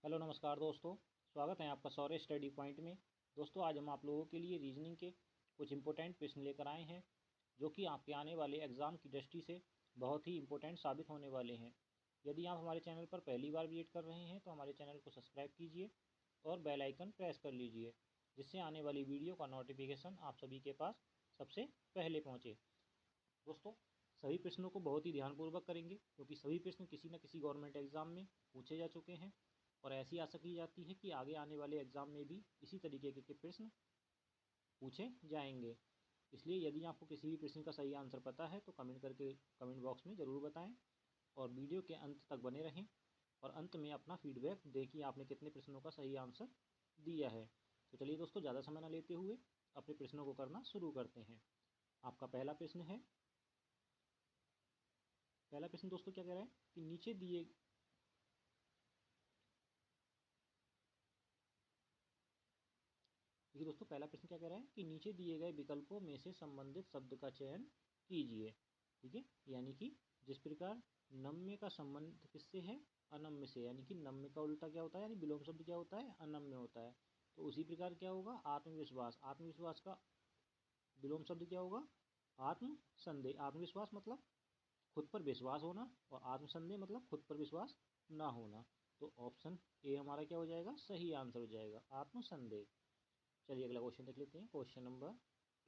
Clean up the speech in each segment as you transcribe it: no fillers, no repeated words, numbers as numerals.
Hello नमस्कार दोस्तों, स्वागत है आपका सौर्य स्टडी पॉइंट में। दोस्तों आज हम आप लोगों के लिए रीजनिंग के कुछ इंपॉर्टेंट प्रश्न लेकर आए हैं जो कि आपके आने वाले एग्ज़ाम की दृष्टि से बहुत ही इंपॉर्टेंट साबित होने वाले हैं। यदि आप हमारे चैनल पर पहली बार विजिट कर रहे हैं तो हमारे चैनल को सब्सक्राइब कीजिए और बेल आइकन प्रेस कर लीजिए, जिससे आने वाली वीडियो का नोटिफिकेशन आप सभी के पास सबसे पहले पहुँचे। दोस्तों सभी प्रश्नों को बहुत ही ध्यानपूर्वक करेंगे क्योंकि सभी प्रश्न किसी न किसी गवर्नमेंट एग्ज़ाम में पूछे जा चुके हैं और ऐसी आशा की जाती है कि आगे आने वाले एग्ज़ाम में भी इसी तरीके के प्रश्न पूछे जाएंगे। इसलिए यदि आपको किसी भी प्रश्न का सही आंसर पता है तो कमेंट करके कमेंट बॉक्स में ज़रूर बताएं और वीडियो के अंत तक बने रहें और अंत में अपना फीडबैक दें कि आपने कितने प्रश्नों का सही आंसर दिया है। तो चलिए दोस्तों, ज़्यादा समय न लेते हुए अपने प्रश्नों को करना शुरू करते हैं। आपका पहला प्रश्न दोस्तों क्या कह रहा है कि नीचे दिए देखिए दोस्तों, पहला प्रश्न क्या कह रहा है कि नीचे दिए गए विकल्पों में से संबंधित शब्द का चयन कीजिए। ठीक है, यानी कि जिस प्रकार नम्य का संबंध किससे है, अनम्य से, यानी कि नम्य का उल्टा क्या होता है, यानी विलोम शब्द क्या होता है, अनम्य होता है। तो उसी प्रकार क्या होगा, आत्मविश्वास, आत्मविश्वास का विलोम शब्द क्या होगा, आत्मसंदेह। आत्मविश्वास मतलब खुद पर विश्वास होना और आत्मसंदेह मतलब खुद पर विश्वास ना होना। तो ऑप्शन ए हमारा क्या हो जाएगा, सही आंसर हो जाएगा, आत्मसंदेह। चलिए अगला क्वेश्चन देख लेते हैं। क्वेश्चन नंबर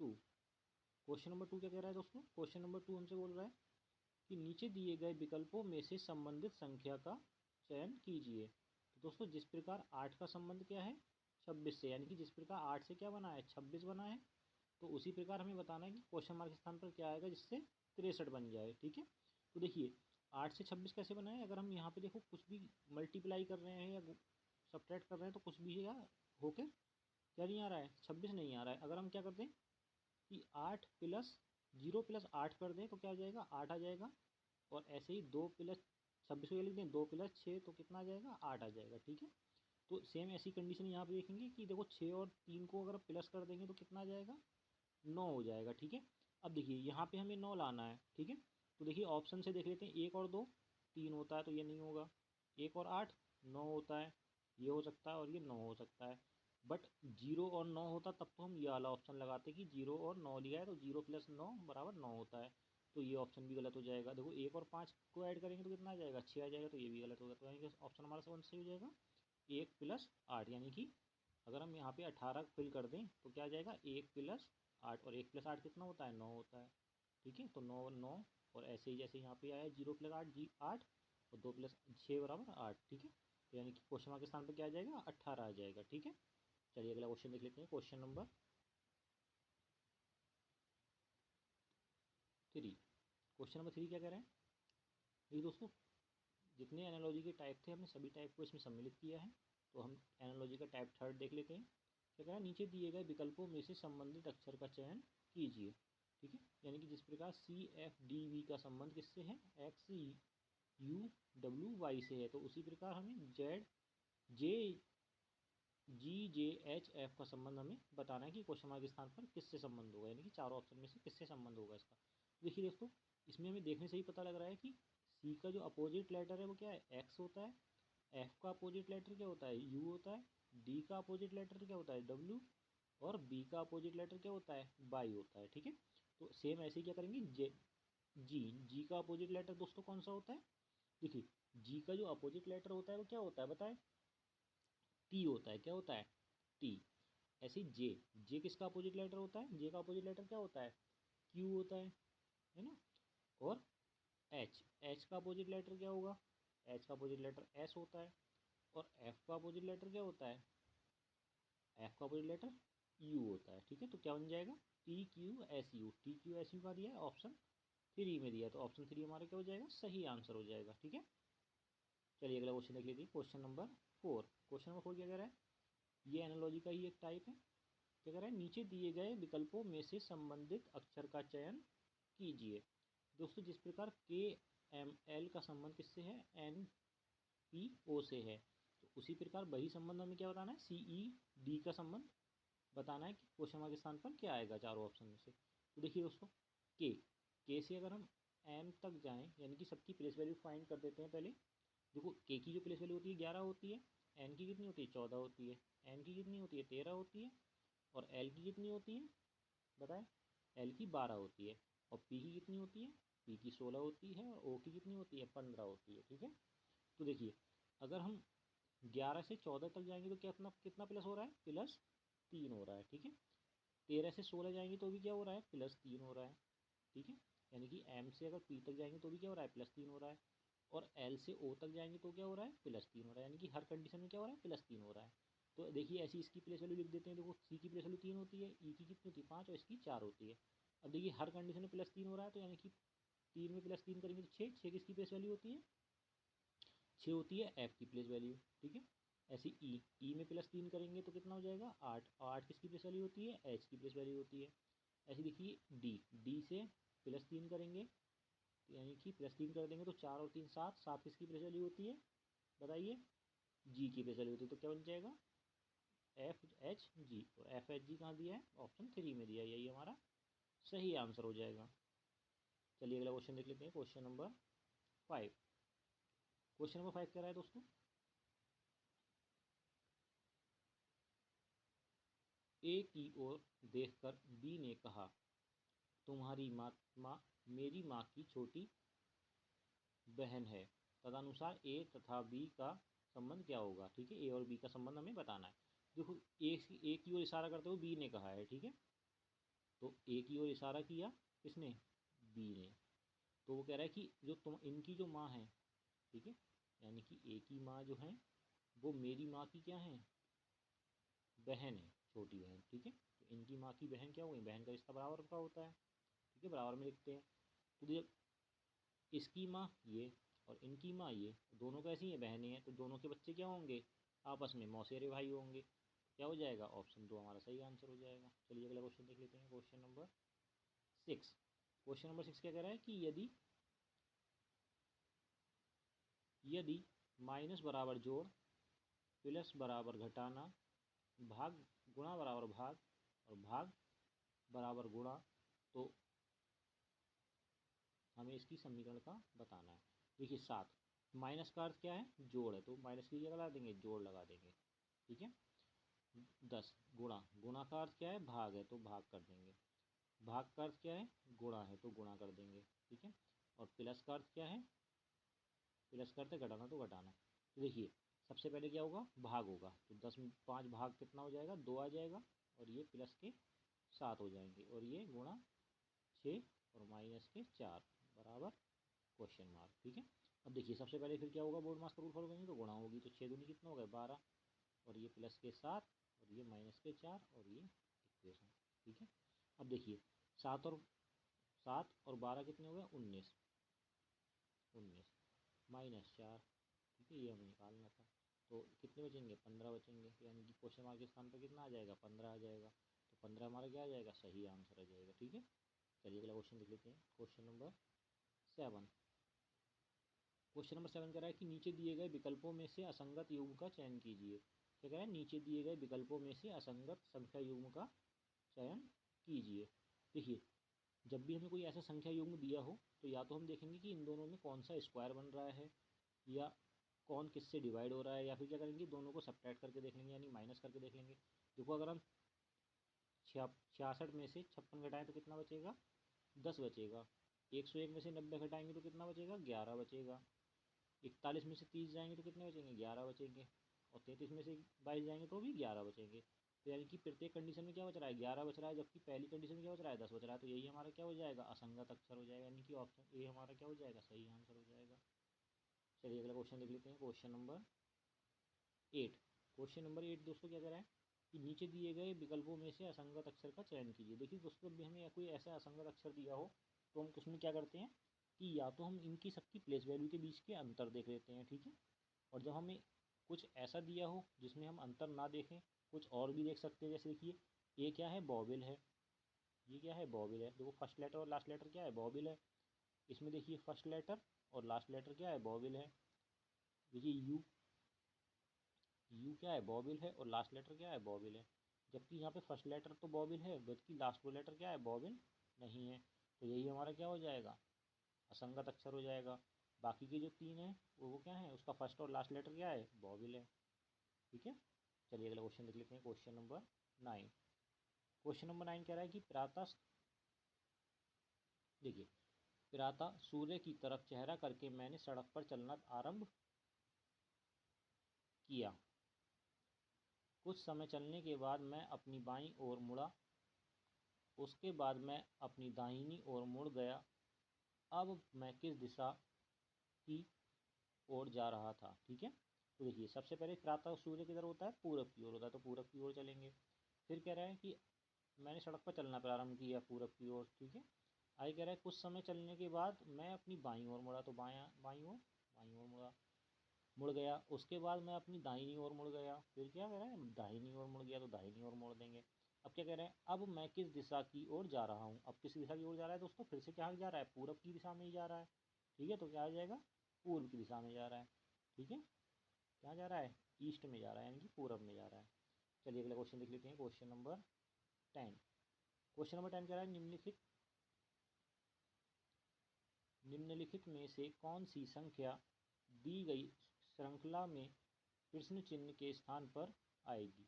टू क्या कह रहा है दोस्तों, क्वेश्चन नंबर टू हमसे बोल रहा है कि नीचे दिए गए विकल्पों में से संबंधित संख्या का चयन कीजिए। तो दोस्तों जिस प्रकार 8 का संबंध क्या है, 26 से, यानी कि जिस प्रकार 8 से क्या बना है, 26 बना है, तो उसी प्रकार हमें बताना है कि क्वेश्चन मार्क के स्थान पर क्या आएगा जिससे 63 बन जाए। ठीक है, तो देखिए 8 से 26 कैसे बना है, अगर हम यहाँ पे देखो कुछ भी मल्टीप्लाई कर रहे हैं या सब्ट्रैक्ट कर रहे हैं तो कुछ भी या होकर क्या नहीं आ रहा है, 26 नहीं आ रहा है। अगर हम क्या करते हैं कि 8 प्लस 0 प्लस 8 कर दें तो क्या हो जाएगा, 8 आ जाएगा। और ऐसे ही 2 प्लस 26 को लिख दें, 2 प्लस 6 तो कितना आ जाएगा, 8 आ जाएगा। ठीक है, तो सेम ऐसी कंडीशन यहाँ पे देखेंगे कि देखो 6 और 3 को अगर प्लस कर देंगे तो कितना आ जाएगा, 9 हो जाएगा। ठीक है, अब देखिए यहाँ पे हमें 9 लाना है। ठीक है, तो देखिए ऑप्शन से देख लेते हैं, 1 और 2 3 होता है तो ये नहीं होगा, 1 और 8 9 होता है, ये हो सकता है और ये 9 हो सकता है। बट 0 और 9 होता तब तो हम ये वाला ऑप्शन लगाते कि 0 और 9 लिया है तो 0 प्लस 9 बराबर 9 होता है। तो ये ऑप्शन भी गलत हो जाएगा। देखो 1 और 5 को ऐड करेंगे तो कितना आ जाएगा, 6 आ जाएगा, तो ये भी गलत होगा। तो यानी कि ऑप्शन हमारा सेवन सही हो जाएगा, 1 प्लस 8, यानी कि अगर हम यहाँ पे 18 फिल कर दें तो क्या आ जाएगा, 1 प्लस 8, और 1 प्लस 8 कितना होता है, 9 होता है। ठीक है, तो 9 9, और ऐसे ही जैसे यहाँ पे आया 0 प्लस 8 8, और 2 प्लस 6 बराबर 8। ठीक है, तो यानी कि क्वेश्चन मार्क के स्थान पर क्या आ जाएगा, 18 आ जाएगा। ठीक है, चलिए अगला क्वेश्चन देख लेते हैं। क्वेश्चन नंबर 3, क्वेश्चन नंबर 3 क्या कह रहे हैं, ये दोस्तों जितने एनालॉजी के टाइप थे हमने सभी टाइप को इसमें सम्मिलित किया है। तो हम एनालॉजी का टाइप थर्ड देख लेते हैं। क्या कह रहा है, नीचे दिए गए विकल्पों में से संबंधित अक्षर का चयन कीजिए। ठीक है, यानी कि जिस प्रकार CFDV का संबंध किससे है, XUWY से है, तो उसी प्रकार हमें ZJGJHF का संबंध हमें बताना है कि क्वेश्चन मार्क के स्थान पर किससे संबंध होगा, यानी कि चारों ऑप्शन में से किससे संबंध होगा इसका। देखिए दोस्तों, इसमें हमें देखने से ही पता लग रहा है कि सी का जो अपोजिट लेटर है वो क्या है, एक्स होता है, एफ का अपोजिट लेटर क्या होता है, यू होता है, डी का अपोजिट लेटर क्या होता है, डब्ल्यू, और बी का अपोजिट लेटर क्या होता है, बाई होता है। ठीक है, तो सेम ऐसे ही क्या करेंगे, जी का अपोजिट लेटर दोस्तों कौन सा होता है, देखिए जी का जो अपोजिट लेटर होता है वो क्या होता है बताएं, टी होता है। क्या होता है, टी। ऐसे ही जे किसका अपोजिट लेटर होता है, जे का अपोजिट लेटर क्या होता है, क्यू होता है ना। और एच का अपोजिट लेटर क्या होगा, एच का अपोजिट लेटर एस होता है। और एफ का अपोजिट लेटर क्या होता है, एफ का अपोजिट लेटर यू होता है। ठीक है, तो क्या बन जाएगा, TQSU, TQSU का दिया है ऑप्शन 3 में दिया है, तो ऑप्शन 3 हमारा क्या हो जाएगा, सही आंसर हो जाएगा। ठीक है, चलिए अगला क्वेश्चन देख लीजिए। क्वेश्चन नंबर 4, क्या कह रहा है, ये एनालॉजी का ही एक टाइप है। क्या कह रहा है, नीचे दिए गए विकल्पों में से संबंधित अक्षर का चयन कीजिए। दोस्तों जिस प्रकार KML का संबंध किससे है, NPO से है, तो उसी प्रकार वही संबंध हमें क्या बताना है, CED का संबंध बताना है कि क्वेश्चन मार्क के स्थान पर क्या आएगा चारों ऑप्शन में से। तो देखिए दोस्तों, के से अगर हम एम तक जाएं, यानी कि सबकी प्लेस वैल्यू फाइंड कर देते हैं पहले। देखो के की जो प्लेस वैल्यू होती है 11 होती है, एन की कितनी होती है 14 होती है, एन की कितनी होती है 13 होती है, और एल की कितनी होती है बताएं, एल की 12 होती है, और पी की कितनी होती है, पी की 16 होती है, और ओ की कितनी होती है 15 होती है। ठीक है, तो देखिए अगर हम 11 से 14 तक जाएंगे तो कितना कितना प्लस हो रहा है, +3 हो रहा है। ठीक है, 13 से 16 जाएंगे तो भी क्या हो रहा है, +3 हो रहा है। ठीक है, यानी कि एम से अगर पी तक जाएंगे तो भी क्या हो रहा है, +3 हो रहा है, और एल से ओ तक जाएंगे तो क्या हो रहा है, +3 हो रहा है, यानी कि हर कंडीशन में क्या हो रहा है, +3 हो रहा है। तो देखिए ऐसी इसकी प्लेस वैल्यू लिख देते हैं। देखो सी की प्लेस वैल्यू 3 होती है, ई की कितनी होती है 5, और इसकी 4 होती है। अब देखिए हर कंडीशन में +3 हो रहा है, तो यानी कि 3 में +3 करेंगे तो 6 किसकी प्लेस वैल्यू होती है, 6 होती है एफ की प्लेस वैल्यू। ठीक है, ऐसे ई में +3 करेंगे तो कितना हो जाएगा 8, और 8 किसकी प्लेस वैल्यू होती है, एच की प्लेस वैल्यू होती है। ऐसे देखिए डी से +3 करेंगे तो यानी कि +3 कर देंगे तो 4 और 3 7, 7 किसकी प्लेस वैल्यू होती है बताइए, जी की प्लेस वैल्यू होती है। तो क्या बन जाएगा एफ एच जी, और एफ एच जी कहाँ दिया है, ऑप्शन 3 में दिया है, यही हमारा सही आंसर हो जाएगा। चलिए अगला क्वेश्चन देख लेते हैं, क्वेश्चन नंबर 5। क्वेश्चन नंबर 5 क्या रहा है दोस्तों, ए की ओर देखकर बी ने कहा तुम्हारी माँ मेरी माँ की छोटी बहन है, तदनुसार ए तथा बी का संबंध क्या होगा। ठीक है, ए और बी का संबंध हमें बताना है। देखो ए की ओर इशारा करते हुए बी ने कहा है। ठीक है, तो ए की ओर इशारा किया किसने, बी ने, तो वो कह रहा है कि जो तुम इनकी जो माँ है, ठीक है, यानी कि ए की माँ जो है वो मेरी माँ की क्या है, बहन है, छोटी बहन। ठीक है, तो इनकी माँ की बहन क्या हुई, बहन का रिश्ता बराबर का होता है। ठीक है, बराबर में लिखते हैं। तो जब इसकी माँ ये और इनकी माँ ये दोनों कैसी हैं, बहनें हैं, तो दोनों के बच्चे क्या होंगे, आपस में मौसेरे भाई होंगे। क्या हो जाएगा, ऑप्शन 2 हमारा सही आंसर हो जाएगा। चलिए अगला क्वेश्चन देख लेते हैं, क्वेश्चन नंबर 6। क्वेश्चन नंबर 6 क्या कह रहा है कि यदि यदि माइनस बराबर जोड़, प्लस बराबर घटाना, भाग गुणा बराबर भाग, और भाग बराबर गुणा, तो हमें इसकी समीकरण का बताना है। देखिए 7, माइनस का अर्थ क्या है, जोड़ है, तो माइनस की जगह लगा देंगे, जोड़ लगा देंगे। ठीक है, 10 गुणा का अर्थ क्या है, भाग है, तो भाग कर देंगे। भाग का अर्थ क्या है, गुणा है, तो गुणा कर देंगे। ठीक है, और प्लस का अर्थ क्या है, प्लस करते घटाना, तो घटाना। तो देखिए सबसे पहले क्या होगा, भाग होगा, तो 10 में 5 भाग कितना हो जाएगा, 2 आ जाएगा, और ये प्लस के 7 हो जाएंगे, और ये गुणा 6 और माइनस के 4 बराबर क्वेश्चन मार्क। ठीक है, अब देखिए सबसे पहले फिर क्या होगा, बोर्ड मास का रूल फॉलो करेंगे तो गुणा होगी, तो 6 दूनी कितना हो गया 12, और ये प्लस के 7, और ये माइनस के 4, और ये इक्वेशन। ठीक है, अब देखिए 7 और 12 कितने हो गए 19, 19 माइनस 4। ठीक है, ये हमें निकालना था, तो कितने बचेंगे 15 बचेंगे, यानी कि क्वेश्चन मार्क के स्थान पर कितना आ जाएगा 15 आ जाएगा, तो 15 हमारा क्या आ जाएगा, सही आंसर आ जाएगा। ठीक है, चलिए अगला क्वेश्चन देख लेते हैं, क्वेश्चन नंबर 7। क्वेश्चन नंबर 7 कह रहा है कि नीचे दिए गए विकल्पों में से असंगत युग्म का चयन कीजिए। क्या कह रहा है, नीचे दिए गए विकल्पों में से असंगत संख्या युग्म का चयन कीजिए। देखिए जब भी हमें कोई ऐसा संख्या युग्म दिया हो तो या तो हम देखेंगे कि इन दोनों में कौन सा स्क्वायर बन रहा है, या कौन किससे डिवाइड हो रहा है, या फिर क्या करेंगे दोनों को सब्ट्रैक्ट करके देख लेंगे, यानी माइनस करके देख लेंगे। देखो अगर हम 66 में से 56 घटाएं तो कितना बचेगा, 10 बचेगा। 101 में से 90 घटाएंगे तो कितना बचेगा, 11 बचेगा। 41 में से 30 जाएंगे तो कितने बचेंगे, 11 बचेंगे। और 33 में से 22 जाएंगे तो भी 11 बचेंगे। तो यानी कि प्रत्येक कंडीशन में क्या बच रहा है, 11 बच रहा है, जबकि पहली कंडीशन में क्या बच रहा है, 10 बच रहा है। तो यही हमारा क्या हो जाएगा, असंगत अक्षर हो जाएगा, यानी कि ऑप्शन ए हमारा क्या हो जाएगा, सही आंसर हो जाएगा। चलिए अगला क्वेश्चन देख लेते हैं, क्वेश्चन नंबर 8। क्वेश्चन नंबर 8 दोस्तों क्या कह रहा है कि नीचे दिए गए विकल्पों में से असंगत अक्षर का चयन कीजिए। देखिए दोस्तों जब भी हमें कोई ऐसा असंगत अक्षर दिया हो तो हम उसमें क्या करते हैं कि या तो हम इनकी सबकी प्लेस वैल्यू के बीच के अंतर देख लेते हैं। ठीक है, और जब हमें कुछ ऐसा दिया हो जिसमें हम अंतर ना देखें, कुछ और भी देख सकते हैं। जैसे देखिए ये क्या है, बॉबिल है, ये क्या है, बॉबिल है। देखो फर्स्ट लेटर और लास्ट लेटर क्या है, बॉबिल है। इसमें देखिए फर्स्ट लेटर और लास्ट लेटर क्या है, बॉबिल है। देखिए यू, यू क्या है, बॉबिल है, और लास्ट लेटर क्या है, बॉबिल है। जबकि यहाँ पे फर्स्ट लेटर तो बॉबिल है, जबकि लास्ट वो लेटर क्या है, बॉबिल नहीं है। तो यही हमारा क्या हो जाएगा, असंगत अक्षर हो जाएगा। बाकी के जो 3 हैं वो क्या है, उसका फर्स्ट और लास्ट लेटर क्या है, बॉबिल है। ठीक है। चलिए अगला क्वेश्चन देख लेते हैं, क्वेश्चन नंबर 9। क्वेश्चन नंबर 9 कह रहा है कि प्रातः, देखिए, प्रातः सूर्य की तरफ चेहरा करके मैंने सड़क पर चलना आरंभ किया। कुछ समय चलने के बाद मैं अपनी बाईं ओर मुड़ा, उसके बाद मैं अपनी दाहिनी ओर मुड़ गया। अब मैं किस दिशा की ओर जा रहा था। ठीक है, तो देखिए सबसे पहले प्रातः सूर्य किधर होता है, पूरब की ओर होता है, तो पूरब की ओर चलेंगे। फिर कह रहा है कि मैंने सड़क पर चलना प्रारंभ किया पूरब की ओर। ठीक है, आगे कह रहा है कुछ समय चलने के बाद मैं अपनी बाईं ओर मुड़ा, तो बाईं ओर मुड़ गया। उसके बाद मैं अपनी दाहिनी ओर मुड़ गया। फिर क्या कह रहा है, दाहिनी ओर मुड़ गया, तो दाहिनी ओर मोड़ देंगे। अब क्या कह रहे हैं, अब मैं किस दिशा की ओर जा रहा हूँ। अब किस दिशा की ओर जा रहा है दोस्तों, फिर से क्या जा रहा है, पूरब की दिशा में ही जा रहा है। ठीक है, तो क्या आ जाएगा, पूर्व की दिशा में जा रहा है। ठीक है, क्या जा रहा है, ईस्ट में जा रहा है, यानी कि पूरब में जा रहा है। चलिए अगला क्वेश्चन देख लेते हैं, क्वेश्चन नंबर 10। क्वेश्चन नंबर 10 कह रहा है निम्नलिखित में से कौन सी संख्या दी गई श्रृंखला में प्रश्न चिन्ह के स्थान पर आएगी।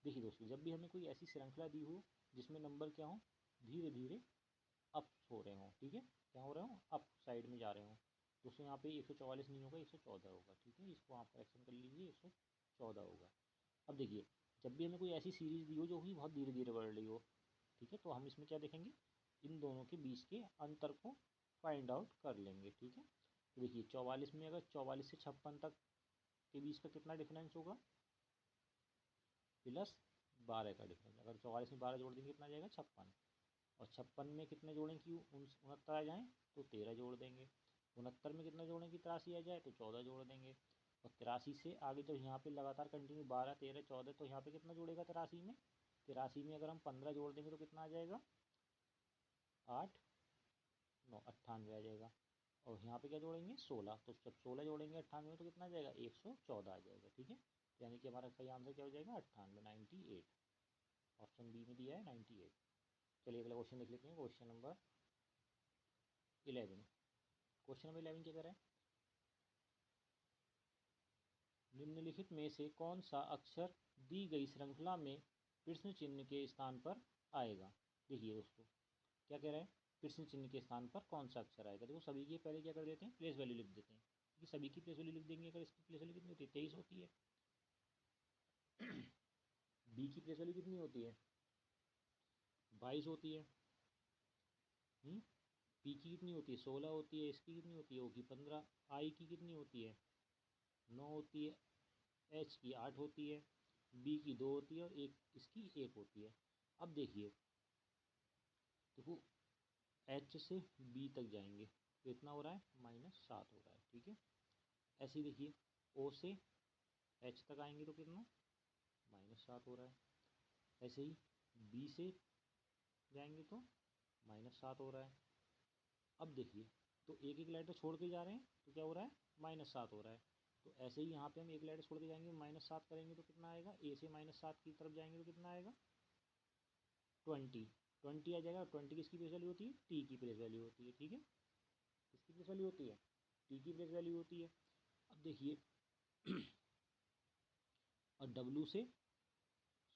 देखिए दोस्तों, जब भी हमें कोई ऐसी श्रृंखला दी हो जिसमें नंबर क्या हो, धीरे धीरे अप हो रहे हों। ठीक है, क्या हो रहे हों, अप साइड में जा रहे हों। दोस्तों यहाँ पे 144 नहीं होगा, 114 होगा। ठीक है, इसको आप करेक्शन कर लीजिए, 114 होगा। अब देखिए, जब भी हमें कोई ऐसी सीरीज़ दी हो जो कि बहुत धीरे धीरे बढ़ रही हो, ठीक है, तो हम इसमें क्या देखेंगे, इन दोनों के बीच के अंतर को फाइंड आउट कर लेंगे। ठीक है, तो देखिए 44 में अगर 44 से 56 तक के बीच का कितना डिफरेंस होगा, +12 का डिफरेंस। अगर 44 में 12 जोड़ देंगे कितना आ जाएगा, 56। और 56 में कितने जोड़ें कि 69 आ जाएँ, तो 13 जोड़ देंगे। 69 में कितना जोड़ें कि 83 आ जाए, तो 14 जोड़ देंगे। और 83 से आगे जब यहाँ पे लगातार कंटिन्यू 12, 13, 14, तो यहाँ पे कितना जोड़ेगा 83 में, 83 में अगर हम 15 जोड़ देंगे तो कितना आ जाएगा, 8, 9, 98 आ जाएगा। और यहाँ पे क्या जोड़ेंगे, 16, तो जब 16 जोड़ेंगे 98 में तो कितना आ जाएगा, 114 आ जाएगा। ठीक है, तो यानी कि हमारा सही आंसर क्या हो जाएगा, 98, 98। ऑप्शन बी में दिया है 98। चलिए अगला क्वेश्चन देख लेते हैं, क्वेश्चन नंबर 11। क्वेश्चन नंबर 11 क्या कर रहा है, निम्नलिखित में से कौन सा अक्षर दी गई श्रृंखला में प्रश्न चिन्ह के स्थान पर आएगा। देखिए दोस्तों, क्या कह रहा है, प्रश्न चिन्ह के स्थान पर कौन सा अक्षर आएगा। देखो सभी के पहले क्या कर देते हैं, प्लेस वैल्यू लिख देते हैं, क्योंकि सभी की प्लेस वैल्यू लिख देंगे। अगर इसकी प्लेस वैल्यू कितनी होती है, 23 होती है। बी की प्लेस वैल्यू कितनी होती है, 22 होती है। पी की कितनी होती है, 16 होती है। इसकी कितनी होती है, ओ की 15। आई की कितनी होती है, 9 होती है। एच की 8 होती है। बी की 2 होती है, और एक इसकी 1 होती है। अब देखिए, देखो एच से बी तक जाएंगे तो इतना हो रहा है, -7 हो रहा है। ठीक है, ऐसे ही देखिए, ओ से एच तक आएंगे तो कितना, -7 हो रहा है। ऐसे ही बी से जाएंगे तो -7 हो रहा है। अब देखिए, तो एक एक लेटर छोड़ के जा रहे हैं तो क्या हो रहा है, -7 हो रहा है। तो ऐसे ही यहाँ पे हम एक लेटर छोड़ के जाएंगे, -7 करेंगे तो कितना आएगा, ए से -7 की तरफ जाएंगे तो कितना आएगा, 20। 20 आ जाएगा। और 20 किसकी प्लेस वैल्यू होती है, टी की प्लेस वैल्यू होती है। ठीक है, किसकी प्लेस वैल्यू होती है, टी की प्लेस वैल्यू होती है। अब देखिए, और डब्लू से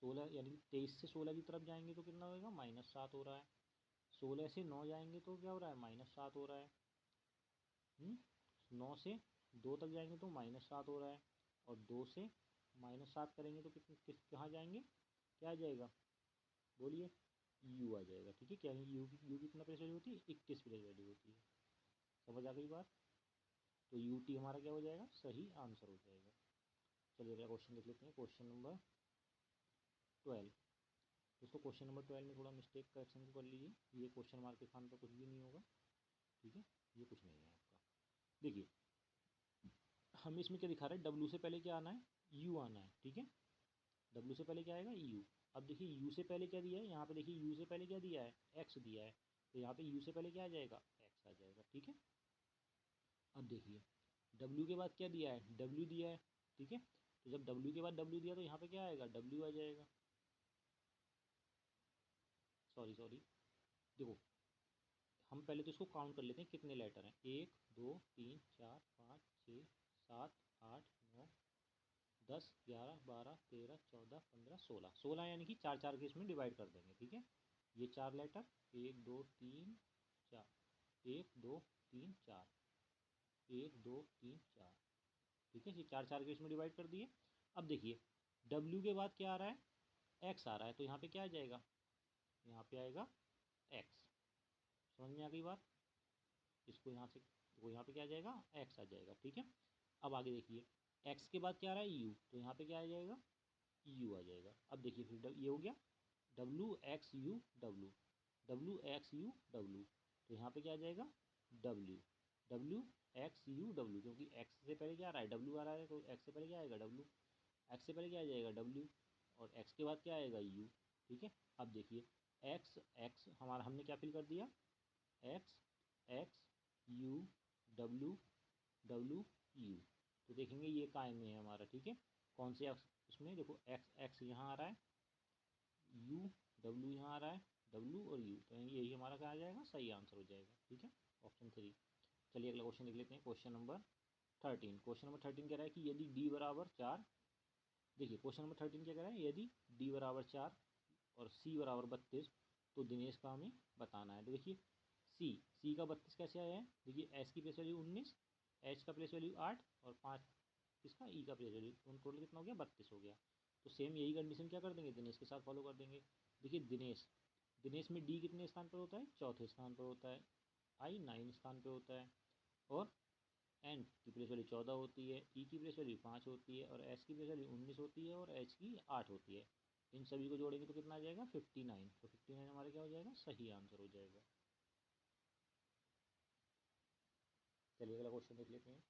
16, यानी कि 23 से 16 की तरफ जाएंगे तो कितना होगा, -7 हो रहा है। 16 से 9 जाएंगे तो क्या हो रहा है, -7 हो रहा है। 9 से 2 तक जाएंगे तो -7 हो रहा है। और 2 से -7 करेंगे तो कहाँ जाएंगे, क्या आ जाएगा, बोलिए, यू आ जाएगा। ठीक है, क्या यू की कितना प्लेस वैल्यू होती है, 21 प्लेस वैल्यू होती है। समझ आ गई बात, तो यू टी हमारा क्या हो जाएगा, सही आंसर हो जाएगा। चलिए अगला क्वेश्चन देख लेते हैं, क्वेश्चन नंबर 12। दोस्तों क्वेश्चन नंबर 12 में थोड़ा मिस्टेक करेक्शन को कर लीजिए, ये क्वेश्चन मार्क के स्थान पर कुछ भी नहीं होगा। ठीक है, ये कुछ नहीं है आपका। देखिए, हम इसमें क्या दिखा रहे हैं, डब्ल्यू से पहले क्या आना है, यू आना है। ठीक है, डब्ल्यू से पहले क्या आएगा, यू। अब देखिए यू से पहले क्या दिया है, यहाँ पे देखिए यू से पहले क्या दिया है, एक्स दिया है। तो यहाँ पे यू से पहले क्या आ जाएगा, एक्स आ जाएगा। ठीक है, अब देखिए डब्ल्यू के बाद क्या दिया है, डब्ल्यू दिया है। ठीक है, तो जब डब्ल्यू के बाद डब्ल्यू दिया तो यहाँ पे क्या आएगा, डब्ल्यू आ जाएगा। सॉरी, देखो हम पहले तो इसको काउंट कर लेते हैं, कितने लेटर हैं, 1 2 3 4 5 6 7 8 9 10, 11, 12, 13, 14, 15, 16, 16 यानी कि 4 के इसमें डिवाइड कर देंगे। ठीक है, ये 4 लेटर 1 2 3 4, 1 2 3 4, 1 2 3 4। ठीक है, ये 4 के इसमें डिवाइड कर दिए। अब देखिए W के बाद क्या आ रहा है, X आ रहा है, तो यहाँ पे क्या आ जाएगा, यहाँ पे आएगा X। समझ में आ गई बात, इसको यहाँ से, तो यहाँ पे क्या आ जाएगा, X आ जाएगा। ठीक है, अब आगे देखिए X के बाद क्या आ रहा है U, तो यहाँ पे क्या आ जाएगा, U आ जाएगा। अब देखिए फिर ये हो गया WXU W, WXU W, तो यहाँ पे क्या आ जाएगा WXU W, क्योंकि X से पहले क्या आ रहा है, W आ रहा है, तो X से पहले क्या आएगा W, X से पहले क्या आ जाएगा W, और X के बाद क्या आएगा U। ठीक है, अब देखिए X हमारा हमने क्या फिल कर दिया, XXU WWU, तो देखेंगे ये काय में है हमारा। ठीक है, कौन से उसमें देखो X यहाँ आ रहा है, U W यहाँ आ रहा है, W और U, तो यही हमारा क्या आ जाएगा, सही आंसर हो जाएगा। ठीक है, ऑप्शन 3। चलिए अगला क्वेश्चन देख लेते हैं, क्वेश्चन नंबर 13। क्वेश्चन नंबर 13 कह रहा है कि यदि D बराबर 4, देखिए क्वेश्चन नंबर 13 क्या कह रहा है, यदि D बराबर 4 और C बराबर 32, तो दिनेश का हमें बताना है। तो देखिए C का 32 कैसे आया है, देखिए S की प्लेस वैल्यू 19, H का प्लेस वैल्यू 8 और 5 किसका, E का प्लेस वैल्यू, तो टोटल कितना हो गया, 32 हो गया। तो सेम यही कंडीशन क्या कर देंगे, दिनेश के साथ फॉलो कर देंगे। देखिए दिनेश में D कितने स्थान पर होता है, चौथे स्थान पर होता है, I 9 स्थान पर होता है, और N की प्लेस वैल्यू 14 होती है, E की प्लेस वैल्यू 5 होती है, और S की प्लेस वैल्यू 19 होती है, और H की 8 होती है। इन सभी को जोड़ेंगे तो कितना आ जाएगा, 59। तो 59 हमारा क्या हो जाएगा, सही आंसर हो जाएगा। चलिए अगला क्वेश्चन देख लेते हैं,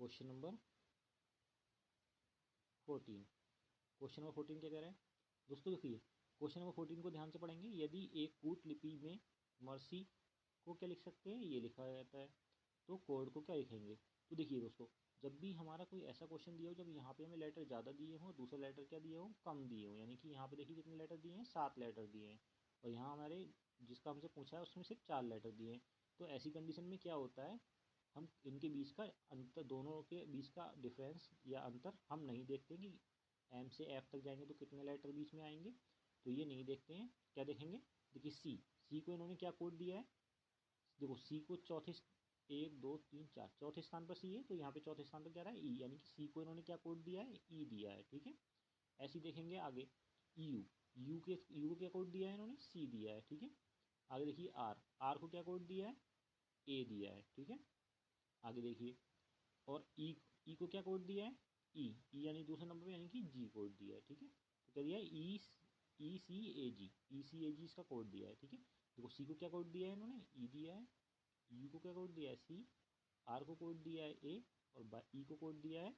क्वेश्चन नंबर 14। क्वेश्चन नंबर 14 क्या कह रहे हैं दोस्तों, देखिए क्वेश्चन नंबर 14 को ध्यान से पढ़ेंगे। यदि एक कूट लिपि में मर्सी को क्या लिख सकते हैं, ये लिखा जाता है, तो कोड को क्या लिखेंगे। तो देखिए दोस्तों, जब भी हमारा कोई ऐसा क्वेश्चन दिया हो जब यहाँ पे हमें लेटर ज़्यादा दिए हों, दूसरा लेटर क्या दिए हो, कम दिए हो, यानी कि यहाँ पे देखिए कितने लेटर दिए हैं, 7 लेटर दिए हैं, और यहाँ हमारे जिसका हमसे पूछा है उसमें सिर्फ 4 लेटर दिए हैं। तो ऐसी कंडीशन में क्या होता है, हम इनके बीच का अंतर, दोनों के बीच का डिफरेंस या अंतर हम नहीं देखते कि एम से एफ तक जाएंगे तो कितने लेटर बीच में आएंगे, तो ये नहीं देखते हैं। क्या देखेंगे, देखिए सी को इन्होंने क्या कोड दिया है, देखो सी को चौथे, 1 2 3 4 चौथे स्थान पर सी है, तो यहाँ पे चौथे स्थान पर क्या रहा है, ई, यानी कि सी को इन्होंने क्या कोड दिया है, ई दिया है। ठीक है, ऐसे ही देखेंगे आगे यू को क्या कोड दिया है इन्होंने, सी दिया है। ठीक है, आगे देखिए आर को क्या कोड दिया है, ए दिया है। ठीक है, आगे देखिए, और ई को क्या कोड दिया है, ई यानी दूसरे नंबर पे, यानी कि जी कोड दिया है। ठीक है, तो क्या दिया है, ई सी ए जी इसका कोड दिया है। ठीक है, देखो सी को क्या कोड दिया है इन्होंने, ई दिया है, यू को क्या कोड दिया है, सी, आर को कोड दिया है ए, और ई को कोड दिया है,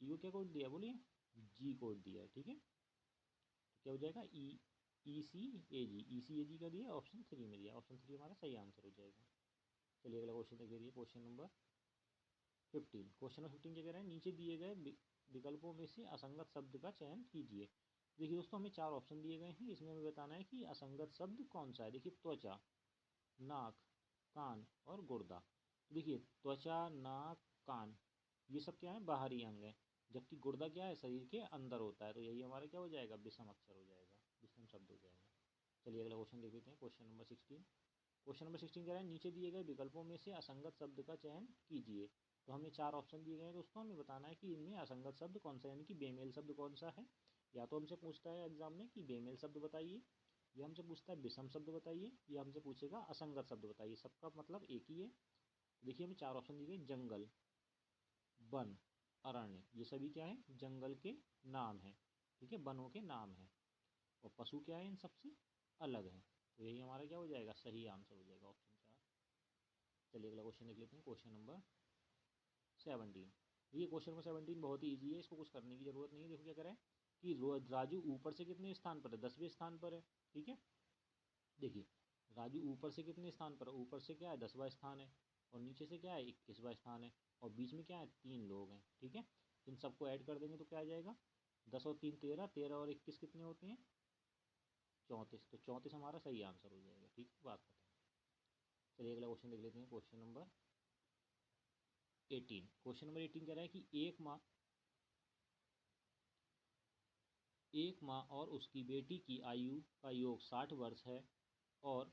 ई को क्या कोड दिया है बोलिए, जी कोड दिया है। ठीक है, तो क्या हो जाएगा, ई सी ए जी का दिया, ऑप्शन 3 में दिया, ऑप्शन 3 हमारा सही आंसर हो जाएगा। चलिए अगला क्वेश्चन देख लीजिए, क्वेश्चन नंबर 15। क्वेश्चन नंबर 15 क्या कह रहे हैं, नीचे दिए गए विकल्पों में से असंगत शब्द का चयन कीजिए। देखिए दोस्तों, हमें 4 ऑप्शन दिए गए हैं, इसमें हमें बताना है कि असंगत शब्द कौन सा है। देखिए त्वचा, नाक, कान और गुर्दा। तो देखिए त्वचा, नाक, कान, ये सब क्या है, बाहरी अंग है, जबकि गुर्दा क्या है, शरीर के अंदर होता है। तो यही हमारा क्या हो जाएगा, विषम अक्षर हो जाएगा, विषम शब्द हो जाएगा। चलिए अगला क्वेश्चन देख लेते हैं, क्वेश्चन नंबर 16। क्वेश्चन नंबर 16 कह रहा है, नीचे दिए गए विकल्पों में से असंगत शब्द का चयन कीजिए। तो हमें 4 ऑप्शन दिए गए हैं दोस्तों, हमें बताना है कि इनमें असंगत शब्द कौन सा है, यानी कि बेमेल शब्द कौन सा है। या तो हमसे पूछता है एग्जाम में कि बेमेल शब्द बताइए, या हमसे पूछता है विषम शब्द बताइए, या हमसे पूछेगा असंगत शब्द बताइए। सबका मतलब एक ही है। देखिए हमें 4 ऑप्शन दिए गए, जंगल, वन, अरण्य, ये सभी क्या है, जंगल के नाम है। ठीक है, वनों के नाम है, और पशु क्या है, इन सबसे अलग है। तो यही हमारा क्या हो जाएगा, सही आंसर हो जाएगा, ऑप्शन 4। चलिए अगला क्वेश्चन देख लेते हैं, क्वेश्चन नंबर 17। ये क्वेश्चन नंबर 17 बहुत ही ईजी है, इसको कुछ करने की जरूरत नहीं है। देखो क्या करें कि राजू ऊपर से कितने स्थान पर है, 10वें स्थान पर है। ठीक है, देखिए राजू ऊपर से कितने स्थान पर है, ऊपर से क्या है, 10वां स्थान है, और नीचे से क्या है, 21वां स्थान है, और बीच में क्या है, 3 लोग हैं। ठीक है, इन सबको ऐड कर देंगे तो क्या आ जाएगा, 10 और 3 13, 13 और 21 कितने होते हैं, 34। तो 34 हमारा सही आंसर हो जाएगा। ठीक है, बात खत्म। चलिए अगला क्वेश्चन देख लेते हैं, क्वेश्चन नंबर 18। क्वेश्चन नंबर 18 कह रहा है कि एक माँ और उसकी बेटी की आयु का योग 60 वर्ष है और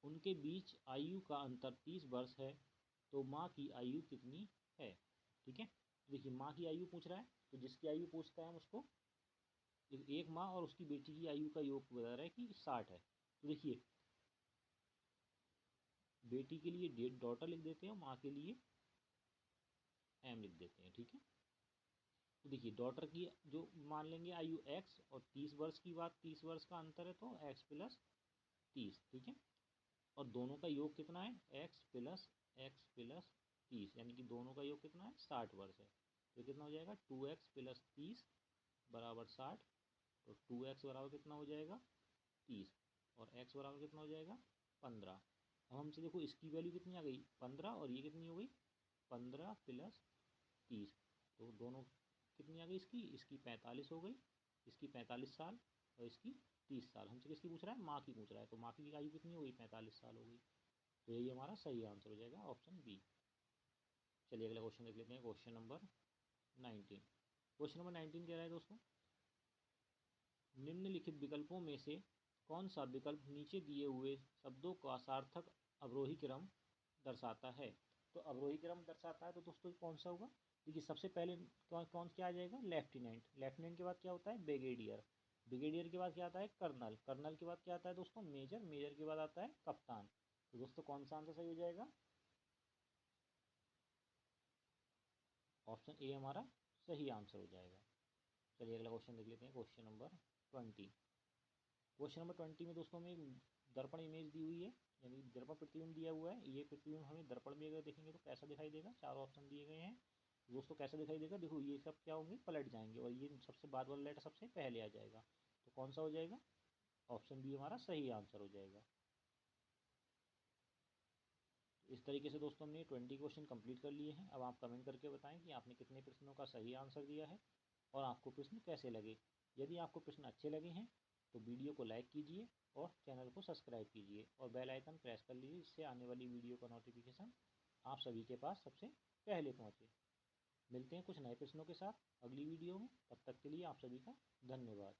उनके बीच आयु का अंतर 30 वर्ष है, तो माँ की आयु कितनी है। ठीक है, तो देखिए माँ की आयु पूछ रहा है, तो जिसकी आयु पूछता है हम उसको एक माँ और उसकी बेटी की आयु का योग बता रहा है कि 60 है। तो देखिए बेटी के लिए डॉटर लिख देते हैं, माँ के लिए एम लिख देते हैं। ठीक है, तो देखिए डॉटर की जो मान लेंगे आयु x और 30 वर्ष की बात, 30 वर्ष का अंतर है तो x प्लस 30। ठीक है, और दोनों का योग कितना है x प्लस 30, यानी कि दोनों का योग कितना है 60 वर्ष है। तो कितना हो जाएगा 2x प्लस 30 बराबर 60। तो 2x बराबर कितना हो जाएगा 30 और x बराबर कितना हो जाएगा 15। अब हमसे देखो इसकी वैल्यू कितनी आ गई 15 और ये कितनी हो गई 15 प्लस 30, तो दोनों कितनी आ गई इसकी 45 हो गई, इसकी 45 साल और इसकी 30 साल। हमसे किसकी पूछ रहा है माँ की पूछ रहा है, तो माँ की आयु कितनी हो गई 45 साल हो गई। तो यही हमारा सही आंसर हो जाएगा ऑप्शन बी। चलिए अगला क्वेश्चन देख लेते हैं, क्वेश्चन नंबर 19। क्वेश्चन नंबर 19 कह रहा है दोस्तों निम्नलिखित विकल्पों में से कौन सा विकल्प नीचे दिए हुए शब्दों का सार्थक अवरोही क्रम दर्शाता है। तो अवरोही क्रम दर्शाता है तो दोस्तों कौन सा होगा, देखिए सबसे पहले कौन क्या आ जाएगा लेफ्टिनेंट, लेफ्टिनेंट के बाद क्या होता है ब्रिगेडियर, ब्रिगेडियर के बाद क्या आता है कर्नल, कर्नल के बाद क्या आता है दोस्तों मेजर, मेजर के बाद आता है कप्तान। तो दोस्तों कौन सा आंसर सही हो जाएगा, ऑप्शन ए हमारा सही आंसर हो जाएगा। चलिए अगला क्वेश्चन देख लेते हैं, क्वेश्चन नंबर 20। क्वेश्चन नंबर 20 में दोस्तों हमें दर्पण इमेज दी हुई है, यानी दर्पण प्रतिबिंब दिया हुआ है। ये प्रतिबिंब हमें दर्पण में अगर देखेंगे तो कैसा दिखाई देगा, चार ऑप्शन दिए गए हैं दोस्तों, कैसा दिखाई देगा। देखो ये सब क्या होंगे पलट जाएंगे और ये सबसे बाद वाला लेटर सबसे पहले आ जाएगा। तो कौन सा हो जाएगा, ऑप्शन बी हमारा सही आंसर हो जाएगा। इस तरीके से दोस्तों हमने 20 क्वेश्चन कंप्लीट कर लिए हैं। अब आप कमेंट करके बताएं कि आपने कितने प्रश्नों का सही आंसर दिया है और आपको प्रश्न कैसे लगे। यदि आपको प्रश्न अच्छे लगे हैं तो वीडियो को लाइक कीजिए और चैनल को सब्सक्राइब कीजिए और बेल आइकन प्रेस कर लीजिए, इससे आने वाली वीडियो का नोटिफिकेशन आप सभी के पास सबसे पहले पहुँचे। मिलते हैं कुछ नए प्रश्नों के साथ अगली वीडियो में, तब तक के लिए आप सभी का धन्यवाद।